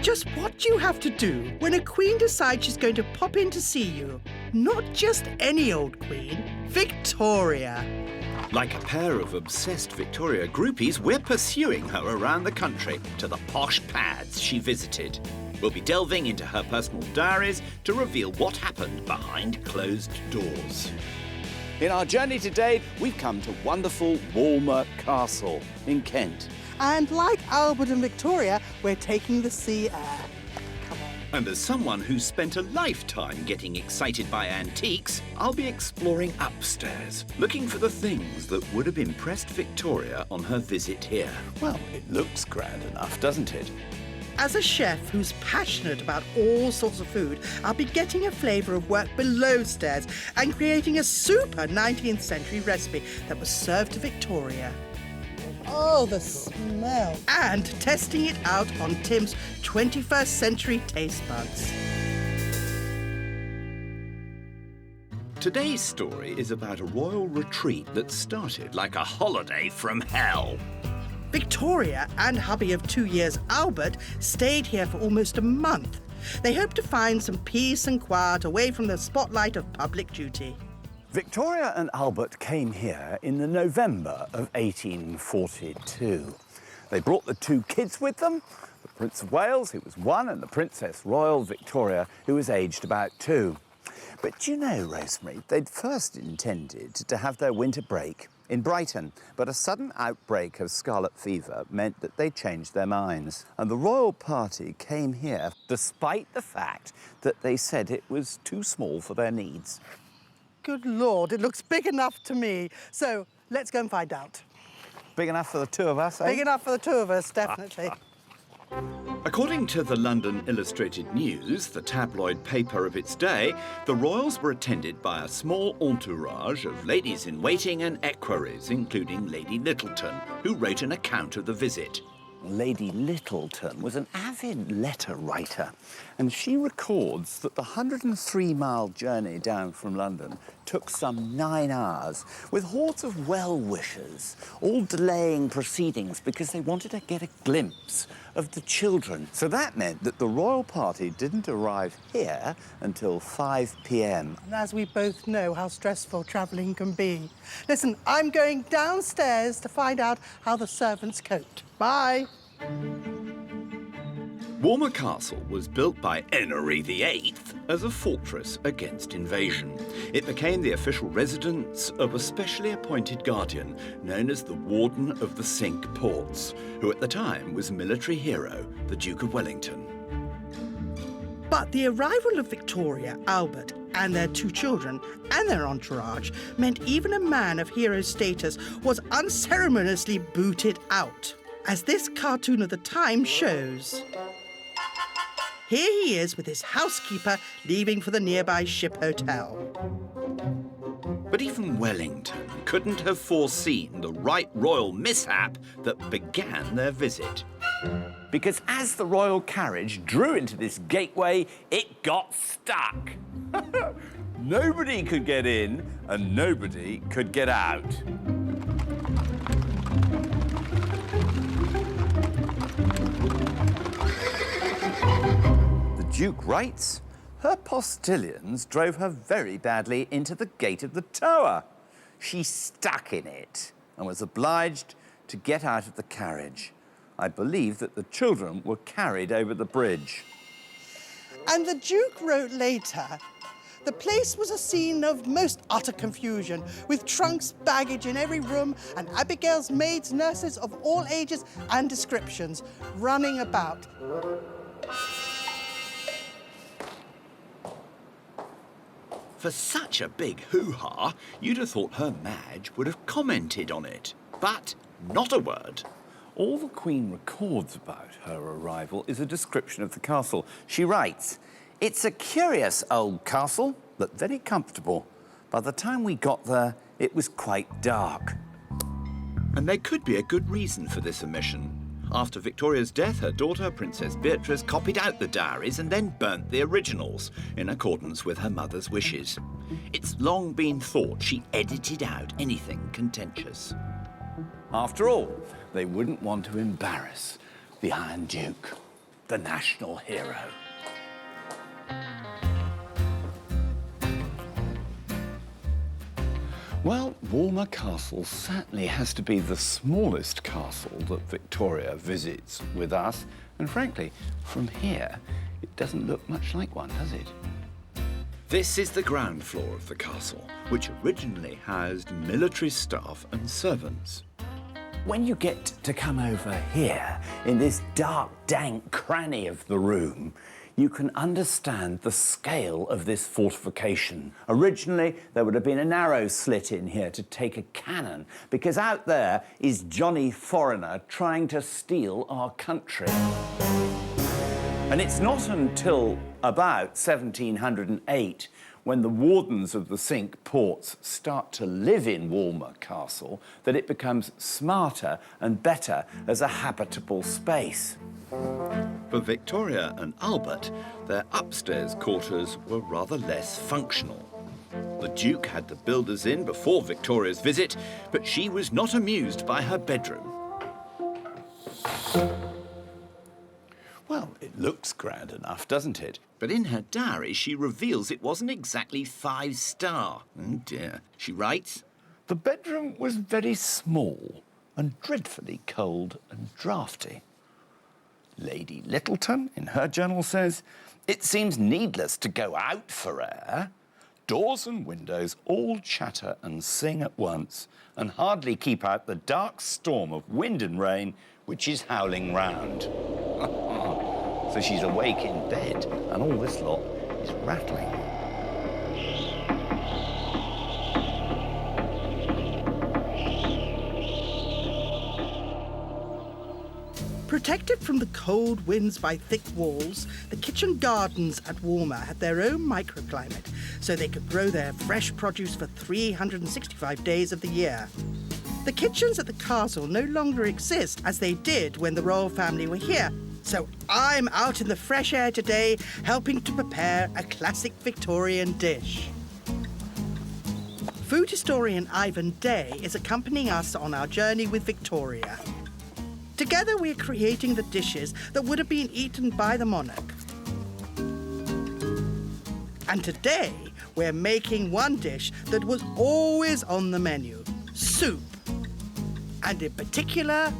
Just what do you have to do when a queen decides she's going to pop in to see you? Not just any old queen, Victoria. Like a pair of obsessed Victoria groupies, we're pursuing her around the country to the posh pads she visited. We'll be delving into her personal diaries to reveal what happened behind closed doors. In our journey today, we've come to wonderful Walmer Castle in Kent. And like Albert and Victoria, we're taking the sea air. Come on. And as someone who's spent a lifetime getting excited by antiques, I'll be exploring upstairs, looking for the things that would have impressed Victoria on her visit here. Well, it looks grand enough, doesn't it? As a chef who's passionate about all sorts of food, I'll be getting a flavour of work below stairs and creating a super 19th century recipe that was served to Victoria. Oh, the smell. And testing it out on Tim's 21st century taste buds. Today's story is about a royal retreat that started like a holiday from hell. Victoria and hubby of 2 years, Albert, stayed here for almost a month. They hoped to find some peace and quiet away from the spotlight of public duty. Victoria and Albert came here in the November of 1842. They brought the 2 kids with them, the Prince of Wales, who was 1, and the Princess Royal Victoria, who was aged about 2. But do you know, Rosemary, they'd first intended to have their winter break in Brighton, but a sudden outbreak of scarlet fever meant that they changed their minds. And the royal party came here despite the fact that they said it was too small for their needs. Good Lord, it looks big enough to me. So let's go and find out. Big enough for the 2 of us, eh? Big enough for the 2 of us, definitely. According to the London Illustrated News, the tabloid paper of its day, the royals were attended by a small entourage of ladies-in-waiting and equerries, including Lady Littleton, who wrote an account of the visit. Lady Littleton was an avid letter writer, and she records that the 103-mile journey down from London took some 9 hours, with hordes of well-wishers all delaying proceedings because they wanted to get a glimpse of the children. So that meant that the royal party didn't arrive here until 5 p.m. And as we both know how stressful travelling can be. Listen, I'm going downstairs to find out how the servants coped. Bye. Walmer Castle was built by Henry VIII as a fortress against invasion. It became the official residence of a specially appointed guardian known as the Warden of the Cinque Ports, who at the time was military hero, the Duke of Wellington. But the arrival of Victoria, Albert, and their 2 children, and their entourage, meant even a man of hero status was unceremoniously booted out, as this cartoon of the time shows. Here he is with his housekeeper leaving for the nearby Ship Hotel. But even Wellington couldn't have foreseen the right royal mishap that began their visit. Because as the royal carriage drew into this gateway, it got stuck. Nobody could get in and nobody could get out. The Duke writes, her postilions drove her very badly into the gate of the tower. She stuck in it and was obliged to get out of the carriage. I believe that the children were carried over the bridge. And the Duke wrote later, the place was a scene of most utter confusion, with trunks, baggage in every room, and Abigail's maids, nurses of all ages and descriptions running about. For such a big hoo-ha, you'd have thought her Madge would have commented on it. But not a word. All the Queen records about her arrival is a description of the castle. She writes, it's a curious old castle, but very comfortable. By the time we got there, it was quite dark. And there could be a good reason for this omission. After Victoria's death, her daughter, Princess Beatrice, copied out the diaries and then burnt the originals, in accordance with her mother's wishes. It's long been thought she edited out anything contentious. After all, they wouldn't want to embarrass the Iron Duke. the national hero. Well, Walmer Castle certainly has to be the smallest castle that Victoria visits with us. And frankly, from here, it doesn't look much like one, does it? This is the ground floor of the castle, which originally housed military staff and servants. When you get to come over here, in this dark, dank cranny of the room, you can understand the scale of this fortification. Originally, there would have been a narrow slit in here to take a cannon, because out there is Johnny Foreigner trying to steal our country. And it's not until about 1708, when the wardens of the Cinque Ports start to live in Walmer Castle, that it becomes smarter and better as a habitable space. For Victoria and Albert, their upstairs quarters were rather less functional. The Duke had the builders in before Victoria's visit, but she was not amused by her bedroom. Well, it looks grand enough, doesn't it? But in her diary, she reveals it wasn't exactly 5-star. Oh dear. She writes, The bedroom was very small and dreadfully cold and draughty. Lady Littleton, in her journal, says, It seems needless to go out for air. Doors and windows all chatter and sing at once and hardly keep out the dark storm of wind and rain which is howling round. So she's awake in bed and all this lot is rattling. Protected from the cold winds by thick walls, the kitchen gardens at Walmer had their own microclimate, so they could grow their fresh produce for 365 days of the year. The kitchens at the castle no longer exist as they did when the royal family were here, so I'm out in the fresh air today helping to prepare a classic Victorian dish. Food historian Ivan Day is accompanying us on our journey with Victoria. Together we're creating the dishes that would have been eaten by the monarch. And today we're making one dish that was always on the menu, soup. And in particular,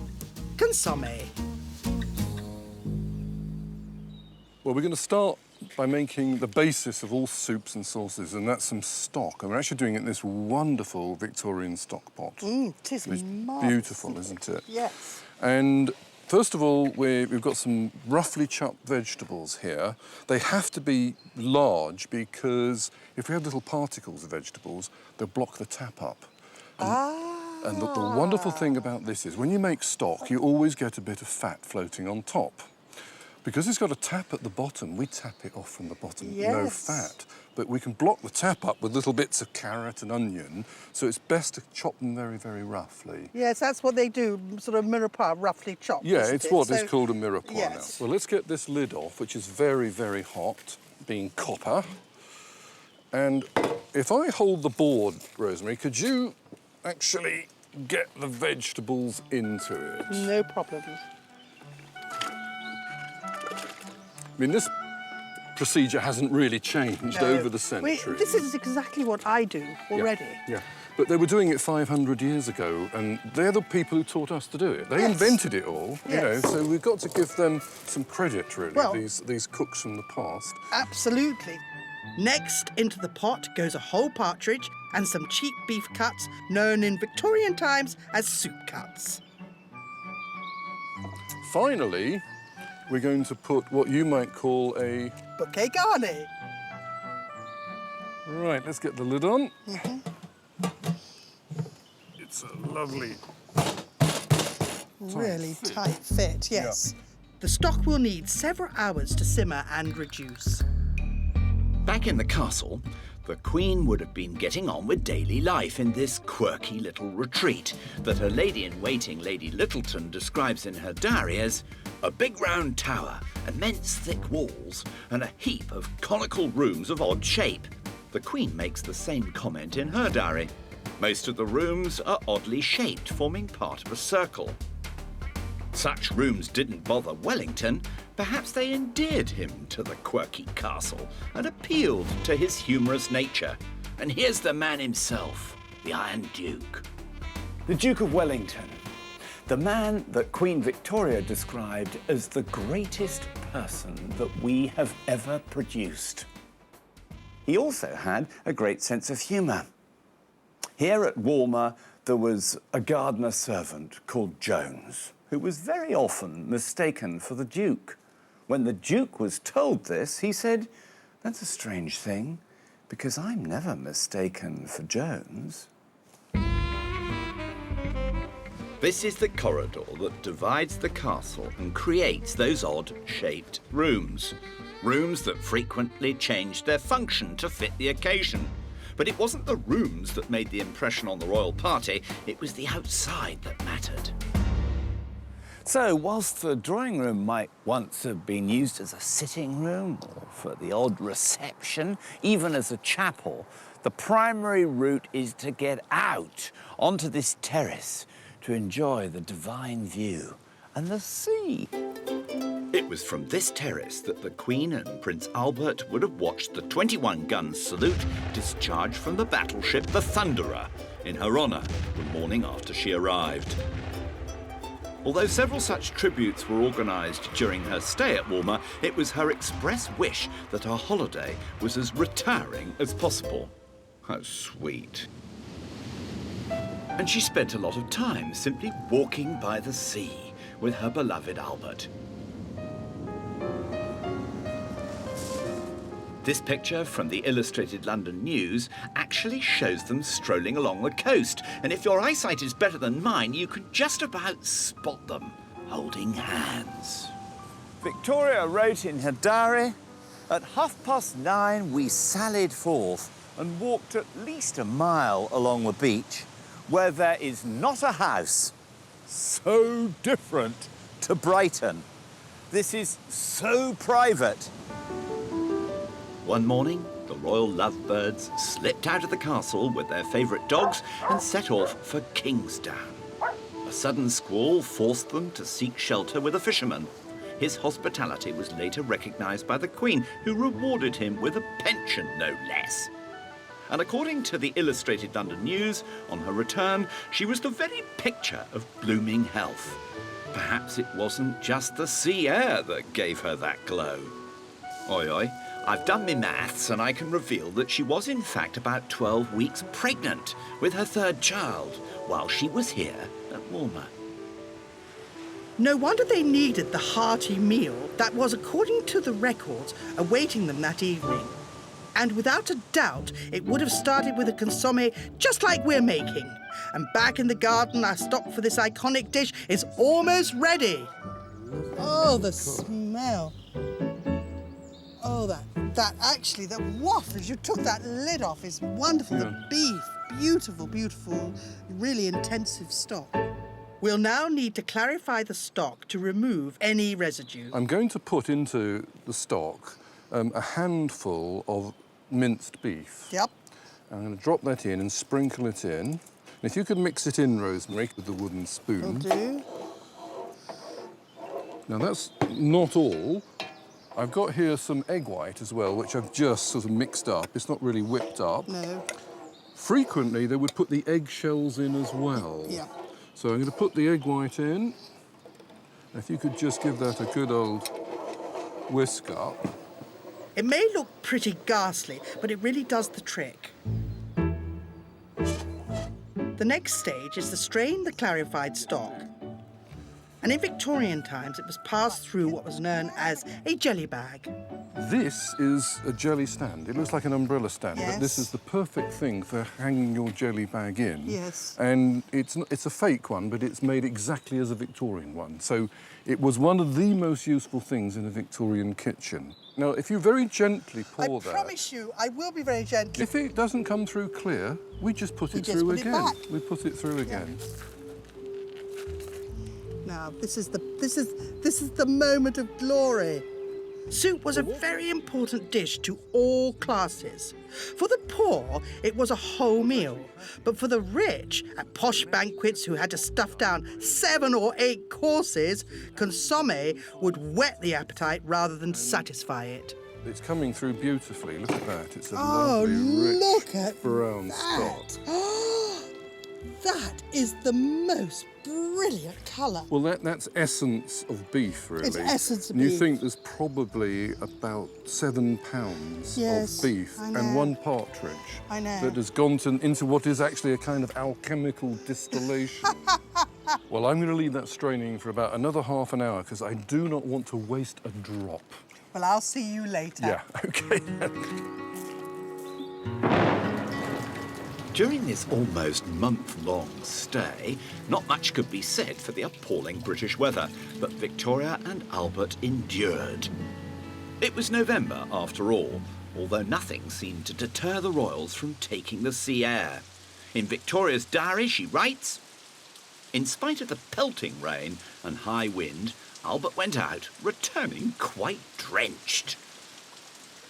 consommé. Well, we're going to start by making the basis of all soups and sauces, and that's some stock. And we're actually doing it in this wonderful Victorian stock pot. It is It's marvellous. beautiful, isn't it? Yes. And first of all, we've got some roughly chopped vegetables here. They have to be large because if we have little particles of vegetables, they'll block the tap up. And the wonderful thing about this is when you make stock, you always get a bit of fat floating on top. Because it's got a tap at the bottom, we tap it off from the bottom, no Yes. fat. But we can block the tap up with little bits of carrot and onion, so it's best to chop them very, very roughly. Yes, that's what they do, sort of mirepoix, roughly chopped. Yeah, isn't it's it? what is So- called a mirepoix yes. now. Well, let's get this lid off, which is very, very hot, being copper. And if I hold the board, Rosemary, could you actually get the vegetables into it? No problem. I mean, this procedure hasn't really changed No. over the centuries. This is exactly what I do already. Yeah. But they were doing it 500 years ago, and they're the people who taught us to do it. They Yes. invented it all, you know, Yes. so we've got to give them some credit, really, Well- these cooks from the past. Absolutely. Next, into the pot goes a whole partridge and some cheap beef cuts, known in Victorian times as soup cuts. Finally, we're going to put what you might call a... Bouquet garni. Right, let's get the lid on. It's a lovely... Really tight fit, yes. The stock will need several hours to simmer and reduce. Back in the castle, the Queen would have been getting on with daily life in this quirky little retreat that her lady-in-waiting, Lady Littleton, describes in her diary as a big round tower, immense thick walls, and a heap of conical rooms of odd shape. The Queen makes the same comment in her diary. Most of the rooms are oddly shaped, forming part of a circle. Such rooms didn't bother Wellington. Perhaps they endeared him to the quirky castle and appealed to his humorous nature. And here's the man himself, the Iron Duke. The Duke of Wellington, the man that Queen Victoria described as the greatest person that we have ever produced. He also had a great sense of humour. Here at Walmer, there was a gardener servant called Jones, who was very often mistaken for the Duke. When the Duke was told this, he said, "That's a strange thing, because I'm never mistaken for Jones." This is the corridor that divides the castle and creates those odd-shaped rooms. Rooms that frequently changed their function to fit the occasion. But it wasn't the rooms that made the impression on the royal party, it was the outside that mattered. So, whilst the drawing room might once have been used as a sitting room, or for the odd reception, even as a chapel, the primary route is to get out onto this terrace to enjoy the divine view and the sea. It was from this terrace that the Queen and Prince Albert would have watched the 21-gun salute discharged from the battleship the Thunderer in her honour the morning after she arrived. Although several such tributes were organised during her stay at Walmer, it was her express wish that her holiday was as retiring as possible. How sweet. And she spent a lot of time simply walking by the sea with her beloved Albert. This picture from the Illustrated London News actually shows them strolling along the coast, and if your eyesight is better than mine, you could just about spot them holding hands. Victoria wrote in her diary, "At 9:30 we sallied forth and walked at least a mile along the beach where there is not a house. So different to Brighton. This is so private." One morning, the royal lovebirds slipped out of the castle with their favourite dogs and set off for Kingsdown. A sudden squall forced them to seek shelter with a fisherman. His hospitality was later recognised by the Queen, who rewarded him with a pension, no less. And according to the Illustrated London News, on her return, she was the very picture of blooming health. Perhaps it wasn't just the sea air that gave her that glow. Oi, oi. I've done my maths and I can reveal that she was in fact about 12 weeks pregnant with her third child while she was here at Walmer. No wonder they needed the hearty meal that was, according to the records, awaiting them that evening. And without a doubt, it would have started with a consommé just like we're making. And back in the garden, our stock for this iconic dish is almost ready. Oh, the smell. Oh, that waft, as you took that lid off, is wonderful. Yeah. The beef, beautiful, beautiful, really intensive stock. We'll now need to clarify the stock to remove any residue. I'm going to put into the stock a handful of minced beef. Yep. I'm going to drop that in and sprinkle it in. And if you could mix it in, Rosemary, with the wooden spoon. Will do. Now, that's not all. I've got here some egg white as well, which I've just sort of mixed up. It's not really whipped up. No. Frequently, they would put the eggshells in as well. Yeah. So I'm going to put the egg white in. If you could just give that a good old whisk up. It may look pretty ghastly, but it really does the trick. The next stage is to strain the clarified stock. And in Victorian times, it was passed through what was known as a jelly bag. This is a jelly stand. It looks like an umbrella stand, but this Yes. is the perfect thing for hanging your jelly bag in. Yes. And it's a fake one, but it's made exactly as a Victorian one. So it was one of the most useful things in a Victorian kitchen. Now, if you very gently pour that... I promise you, I will be very gentle. If it doesn't come through clear, we just put it just through put it again. back. We put it through again. Now, this is the moment of glory. Soup was a very important dish to all classes. For the poor, it was a whole meal. But for the rich, at posh banquets who had to stuff down 7 or 8 courses, consommé would whet the appetite rather than satisfy it. It's coming through beautifully. Look at that. It's a Oh, lovely, rich look at brown that. stock. That is the most brilliant colour. Well, that's essence of beef, really. It's essence of and you beef. think there's probably about 7 pounds Yes, of beef I know. and 1 partridge I know. that has gone into what is actually a kind of alchemical distillation. Well, I'm going to leave that straining for about another half an hour because I do not want to waste a drop. Well, I'll see you later. Yeah, OK. During this almost month-long stay, not much could be said for the appalling British weather, but Victoria and Albert endured. It was November, after all, although nothing seemed to deter the royals from taking the sea air. In Victoria's diary, she writes, "In spite of the pelting rain and high wind, Albert went out, returning quite drenched."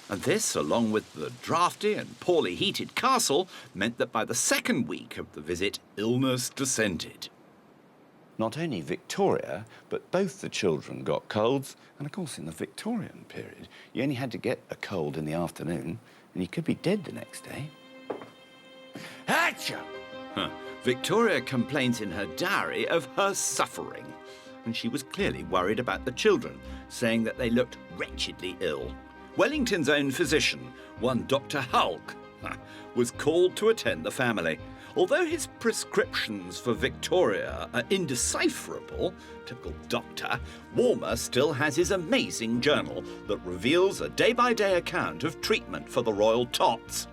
And this, along with the draughty and poorly heated castle, meant that by the second week of the visit, illness descended. Not only Victoria, but both the children got colds, and of course in the Victorian period, you only had to get a cold in the afternoon, and you could be dead the next day. Hatcha! Victoria complains in her diary of her suffering, and she was clearly worried about the children, saying that they looked wretchedly ill. Wellington's own physician, one Dr. Hulk, was called to attend the family. Although his prescriptions for Victoria are indecipherable, typical doctor, Walmer still has his amazing journal that reveals a day-by-day account of treatment for the royal tots.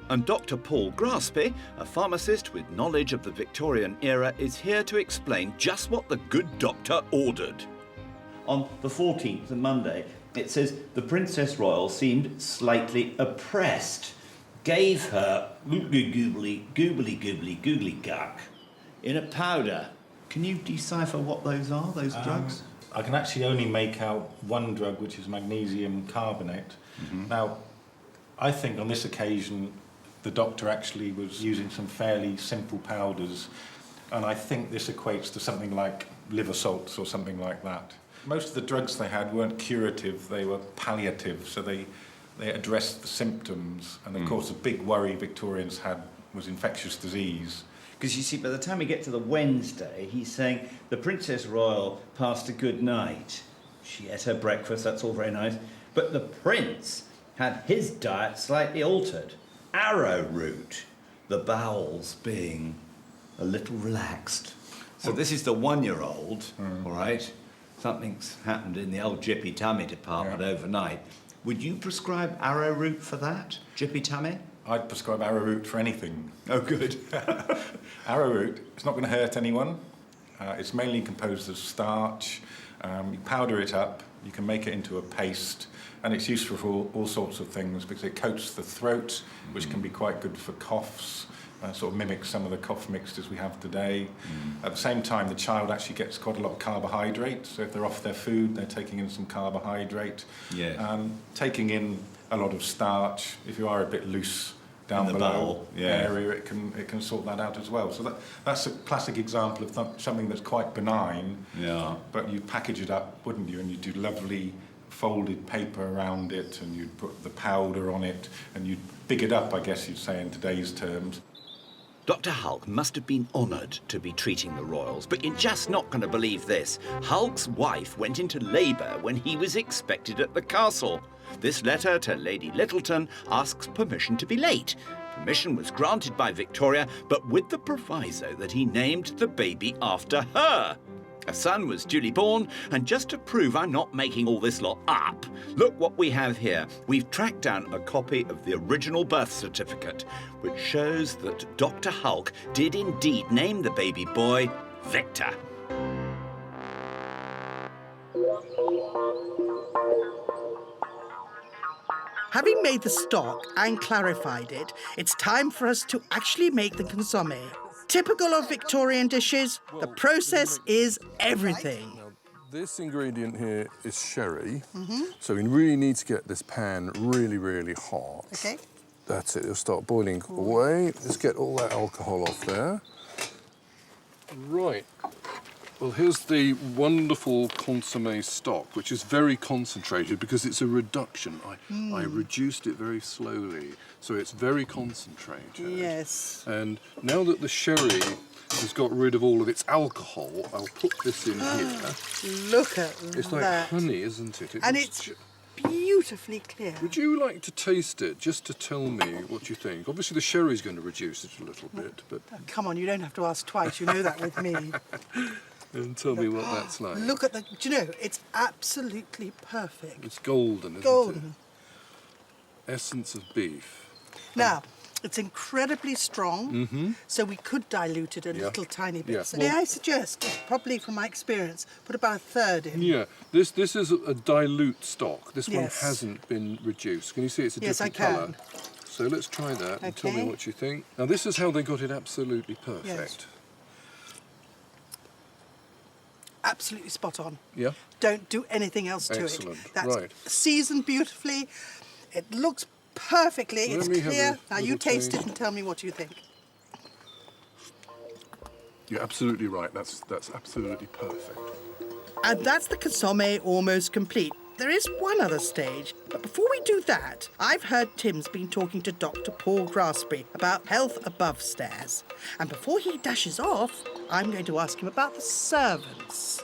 And Dr. Paul Graspy, a pharmacist with knowledge of the Victorian era, is here to explain just what the good doctor ordered. On the 14th, the Monday, it says the Princess Royal seemed slightly oppressed. Gave her googly guck in a powder. Can you decipher what those are, those drugs? I can actually only make out one drug, which is magnesium carbonate. Now, I think on this occasion, the doctor actually was using some fairly simple powders, and I think this equates to something like liver salts or something like that. Most of the drugs they had weren't curative, they were palliative, so they addressed the symptoms. And of course, the big worry Victorians had was infectious disease. Because you see, by the time we get to the Wednesday, he's saying the Princess Royal passed a good night. She ate her breakfast, that's all very nice. But the Prince had his diet slightly altered. Arrowroot, the bowels being a little relaxed. So this is the 1-year-old, all right? Something's happened in the old jippy tummy department overnight. Would you prescribe arrowroot for that, jippy tummy? I'd prescribe arrowroot for anything. Oh, good. Arrowroot, it's not going to hurt anyone. It's mainly composed of starch. You powder it up, you can make it into a paste, and it's useful for all sorts of things because it coats the throat, which can be quite good for coughs. Sort of mimics some of the cough mixtures we have today. At the same time, the child actually gets quite a lot of carbohydrate, so if they're off their food, they're taking in some carbohydrate. Yes. Taking in a lot of starch, if you are a bit loose down In the below bowel, yeah. area, it can sort that out as well. So that's a classic example of something that's quite benign, but you'd package it up, wouldn't you, and you'd do lovely folded paper around it, and you'd put the powder on it, and you'd big it up, I guess you'd say in today's terms. Dr. Hulk must have been honoured to be treating the royals, but you're just not going to believe this. Hulk's wife went into labour when he was expected at the castle. This letter to Lady Littleton asks permission to be late. Permission was granted by Victoria, but with the proviso that he named the baby after her. A son was duly born, and just to prove I'm not making all this lot up, look what we have here. We've tracked down a copy of the original birth certificate, which shows that Dr. Hulk did indeed name the baby boy Victor. Having made the stock and clarified it, it's time for us to actually make the consommé. Typical of Victorian dishes, the process is everything. This ingredient here is sherry. So we really need to get this pan really, really hot. Okay. That's it, it'll start boiling away. Let's get all that alcohol off there. Right. Well, here's the wonderful consommé stock, which is very concentrated because it's a reduction. I reduced it very slowly, so it's very concentrated. Yes. And now that the sherry has got rid of all of its alcohol, I'll put this in here. Look at It's like that. honey, isn't it? And looks it's beautifully clear. Would you like to taste it, just to tell me what you think? Obviously, the sherry's going to reduce it a little bit, but... Come on, you don't have to ask twice. You know that with me. And tell me what that's like. Look at the... Do you know, it's absolutely perfect. It's golden, isn't Golden. it? Essence of beef. Now, it's incredibly strong, so we could dilute it a little tiny bit. Yeah, So well- may I suggest, probably from my experience, put about a third in. Yeah, this is a dilute stock. This one Yes. hasn't been reduced. Can you see it's a Yes, I different colour? can. So let's try that and tell me Okay. what you think. Now, this is how they got it absolutely perfect. Yes. Absolutely spot on. Yeah? Don't do anything else to Excellent, it. That's right. seasoned beautifully. It looks perfectly. Let It's me have clear. a Now you little taste it taste. and tell me what you think. You're absolutely right. That's absolutely perfect. And that's the consommé almost complete. There is one other stage, but before we do that, I've heard Tim's been talking to Dr. Paul Grassbury about health above stairs. And before he dashes off, I'm going to ask him about the servants.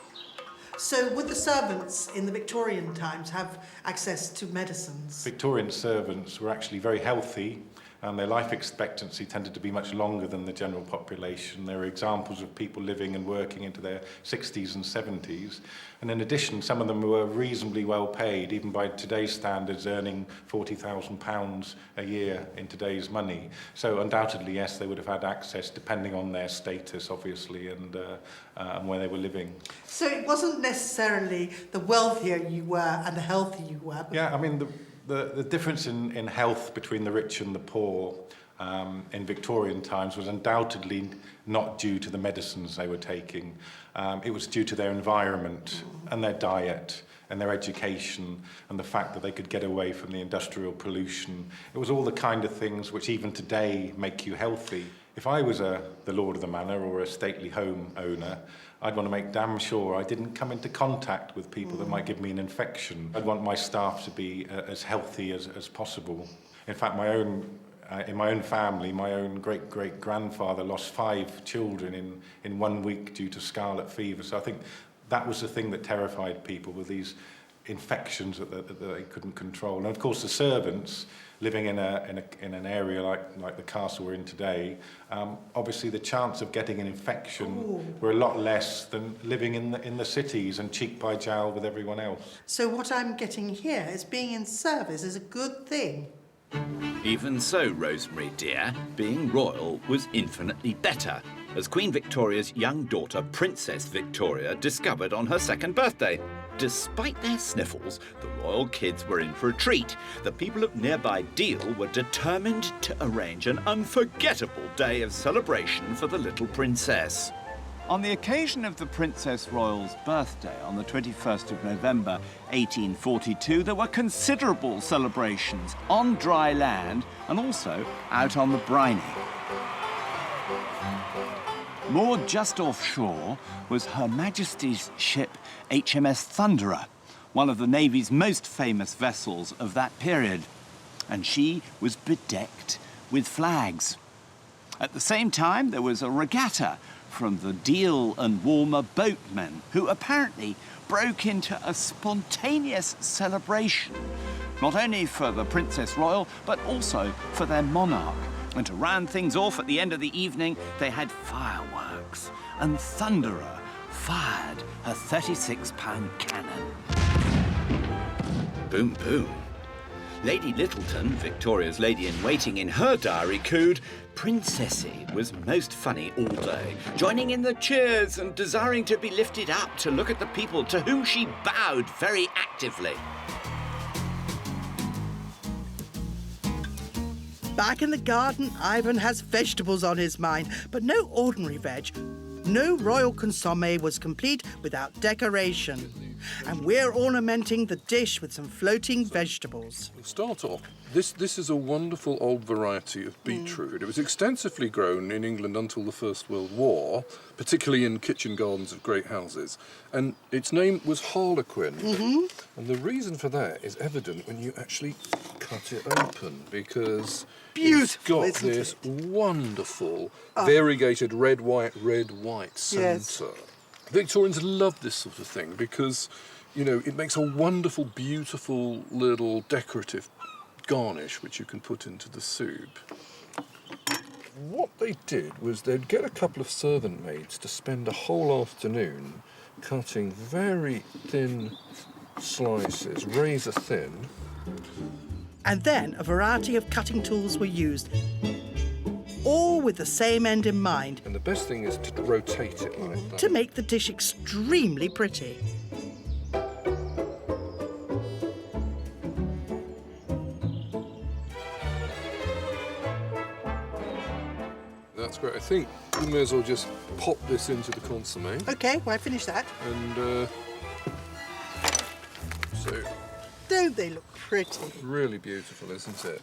So would the servants in the Victorian times have access to medicines? Victorian servants were actually very healthy, and their life expectancy tended to be much longer than the general population. There are examples of people living and working into their 60s and 70s. And in addition, some of them were reasonably well paid, even by today's standards, earning £40,000 a year in today's money. So undoubtedly, yes, they would have had access, depending on their status, obviously, and where they were living. So it wasn't necessarily the wealthier you were and the healthier you were. But Yeah, I mean, the difference in health between the rich and the poor in Victorian times was undoubtedly not due to the medicines they were taking. It was due to their environment and their diet and their education and the fact that they could get away from the industrial pollution. It was all the kind of things which even today make you healthy. If I was the lord of the manor or a stately home owner, I'd want to make damn sure I didn't come into contact with people that might give me an infection. I'd want my staff to be as healthy as possible. In fact, in my own family, my own great-great-grandfather lost 5 children in 1 week due to scarlet fever. So I think that was the thing that terrified people, with these infections that they couldn't control. And of course, the servants living in an area like the castle we're in today, obviously the chance of getting an infection were a lot less than living in the cities and cheek by jowl with everyone else. So what I'm getting here is being in service is a good thing. Even so, Rosemary dear, being royal was infinitely better, as Queen Victoria's young daughter, Princess Victoria, discovered on her 2nd birthday. Despite their sniffles, the royal kids were in for a treat. The people of nearby Deal were determined to arrange an unforgettable day of celebration for the little princess. On the occasion of the Princess Royal's birthday on the 21st of November 1842, there were considerable celebrations on dry land and also out on the briny. Moored just offshore was Her Majesty's ship HMS Thunderer, one of the Navy's most famous vessels of that period, and she was bedecked with flags. At the same time, there was a regatta from the Deal and Walmer boatmen, who apparently broke into a spontaneous celebration, not only for the Princess Royal, but also for their monarch. And to round things off at the end of the evening, they had fireworks, and Thunderer fired a 36-pound cannon. Boom, boom. Lady Littleton, Victoria's lady-in-waiting, in her diary cooed, Princessy was most funny all day, joining in the cheers and desiring to be lifted up to look at the people to whom she bowed very actively. Back in the garden, Ivan has vegetables on his mind, but no ordinary veg. No royal consommé was complete without decoration. And we're ornamenting the dish with some floating vegetables. We'll start off. This is a wonderful old variety of beetroot. It was extensively grown in England until the First World War, particularly in kitchen gardens of great houses. And its name was harlequin. And the reason for that is evident when you actually cut it open, because Beautiful, it's got isn't this it? wonderful variegated red-white centre. Yes. Victorians loved this sort of thing because, you know, it makes a wonderful, beautiful little decorative garnish which you can put into the soup. What they did was they'd get a couple of servant maids to spend a whole afternoon cutting very thin slices, razor thin. And then a variety of cutting tools were used, all with the same end in mind, And the best thing is to rotate it like that. to make the dish extremely pretty. That's great. I think we may as well just pop this into the consommé. OK, well, I finished that. And so, Don't they look pretty? really beautiful, isn't it?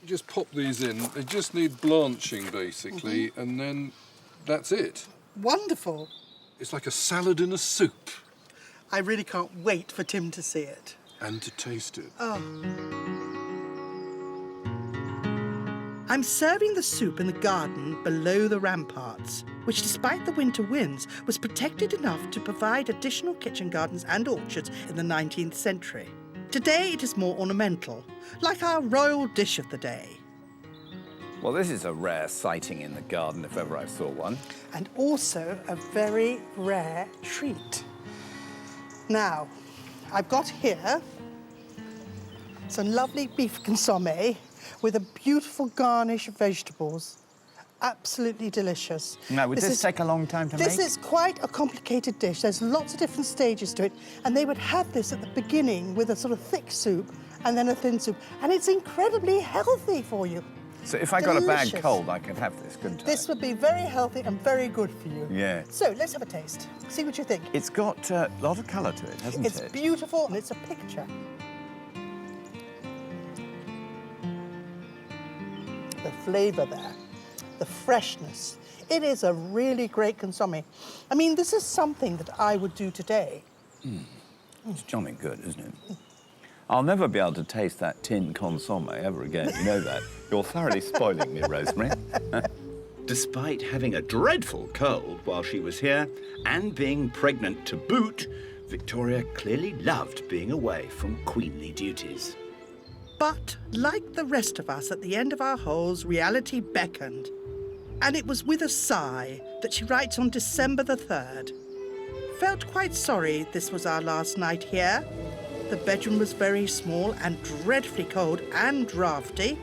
You just pop these in. They just need blanching, basically, and then that's it. Wonderful. It's like a salad in a soup. I really can't wait for Tim to see it. And to taste it. I'm serving the soup in the garden below the ramparts, which, despite the winter winds, was protected enough to provide additional kitchen gardens and orchards in the 19th century. Today it is more ornamental, like our royal dish of the day. Well, this is a rare sighting in the garden, if ever I saw one. And also a very rare treat. Now, I've got here some lovely beef consommé with a beautiful garnish of vegetables. Absolutely delicious. Now, would this take a long time to make? This is quite a complicated dish. There's lots of different stages to it, and they would have this at the beginning with a sort of thick soup and then a thin soup, and it's incredibly healthy for you. So if I got a bad Delicious. cold, I could have this, couldn't I? This would be very healthy and very good for you. Yeah. So let's have a taste. See what you think. It's got a lot of colour to it, hasn't It's it? beautiful and it's a picture. The flavour there, the freshness. It is a really great consommé. I mean, this is something that I would do today. It's jolly good, isn't it? I'll never be able to taste that tin consommé ever again, you know that. You're thoroughly spoiling me, Rosemary. Despite having a dreadful cold while she was here and being pregnant to boot, Victoria clearly loved being away from queenly duties. But like the rest of us at the end of our holes, reality beckoned. And it was with a sigh that she writes on December the 3rd. Felt quite sorry this was our last night here. The bedroom was very small and dreadfully cold and draughty.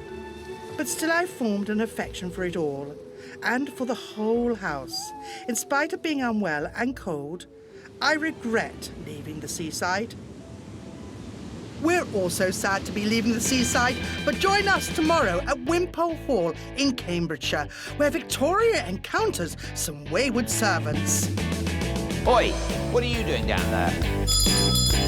But still I formed an affection for it all, and for the whole house. In spite of being unwell and cold, I regret leaving the seaside. We're also sad to be leaving the seaside, but join us tomorrow at Wimpole Hall in Cambridgeshire, where Victoria encounters some wayward servants. Oi, what are you doing down there?